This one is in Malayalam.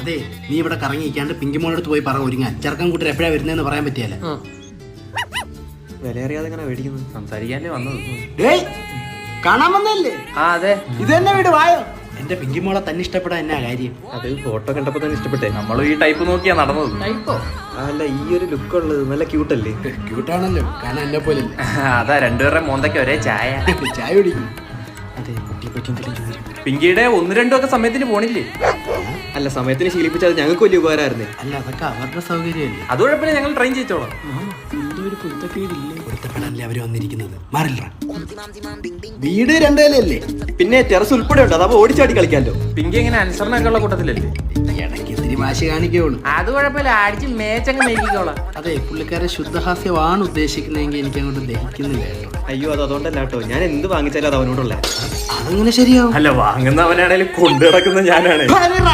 അതെ, നീ ഇവിടെ കറങ്ങിക്കാണ്ട് പിങ്കിമോളടുത്ത് പോയി പറ ഒരുങ്ങാൻ. ചെറുക്കൻ കൂട്ടർ എപ്പോഴാ വരുന്നതെന്ന് പറയാൻ പറ്റിയല്ല. വില അറിയാതെ എങ്ങനെ മേടിക്കുന്നത്? സംസാരിക്കാനേ വന്നത്. ഡേയ്, കാണാൻ വന്നല്ലേ? ആ അതെ, ഇത് തന്നെ വീട് വായോ. എന്റെ പിങ്കിമോളെ തന്നെ ഇഷ്ടപ്പെടാൻ എന്നാ കാര്യം? അത് ഫോട്ടോ കണ്ടപ്പോ തന്നെ ഇഷ്ടപ്പെട്ടെ. നമ്മളും ഈ ടൈപ്പ് നോക്കിയാ നടന്നത്. അല്ല, ഈ ഒരു ലുക്ക് ഉള്ളത് നല്ല ക്യൂട്ടല്ലേ? ക്യൂട്ടാണല്ലോ, കാണാൻ എന്നെ പോലെ. അതാ രണ്ടുപേരുടെ മോന്തയ്ക്ക് ഒരേ ചായ. ചായ കുടിക്കും. അതെ, കുട്ടിയെ പറ്റി എന്തെങ്കിലും ചോദിക്കും. പിങ്കിയുടെ 1-2 ഒക്കെ സമയത്തിന് പോണില്ലേ? അല്ല, സമയത്തിന് ശീലിപ്പിച്ചത് ഞങ്ങൾക്ക് വലിയ ഉപകാരമായിരുന്നേ. അല്ല, അതൊക്കെ അവരുടെ സൗകര്യമല്ലേ. അത് കുഴപ്പമില്ല, ഞങ്ങൾ ട്രെയിൻ ചെയ്തോളാം. പൊരുത്തപ്പെടാനല്ലേ അവര് വന്നിരിക്കുന്നത്. മാറില്ല, വീട് 2 നിലയല്ലേ. പിന്നെ ടെറസ് ഉൾപ്പെടെ ഉണ്ട്, അതാവുമ്പോ ഓടിച്ചാടി കളിക്കാമല്ലോ. പിങ്കി എങ്ങനെ അനുസരണമൊക്കെ ഉള്ള കൂട്ടത്തിലല്ലേ? ഇടയ്ക്ക് ഇത്തിരി വാശി കാണിക്കുള്ളൂ. അത് കുഴപ്പമില്ല, അടിച്ച് മേച്ചങ്ങ് മേടിക്കോളാം. അതെ, പുള്ളിക്കാരെ ശുദ്ധഹാസ്യമാണ് ഉദ്ദേശിക്കുന്നതെങ്കിൽ എനിക്ക് അങ്ങോട്ട് ദഹിക്കുന്നില്ല കേട്ടോ. അയ്യോ, അത് അതുകൊണ്ടല്ല കേട്ടോ, ഞാൻ എന്ത് വാങ്ങിച്ചാലും അത് അവനോടുള്ള. അതങ്ങനെ ശരിയാവും. അല്ല, വാങ്ങുന്നവനാണേലും കൊണ്ടു നടക്കുന്ന ഞാനാണ്.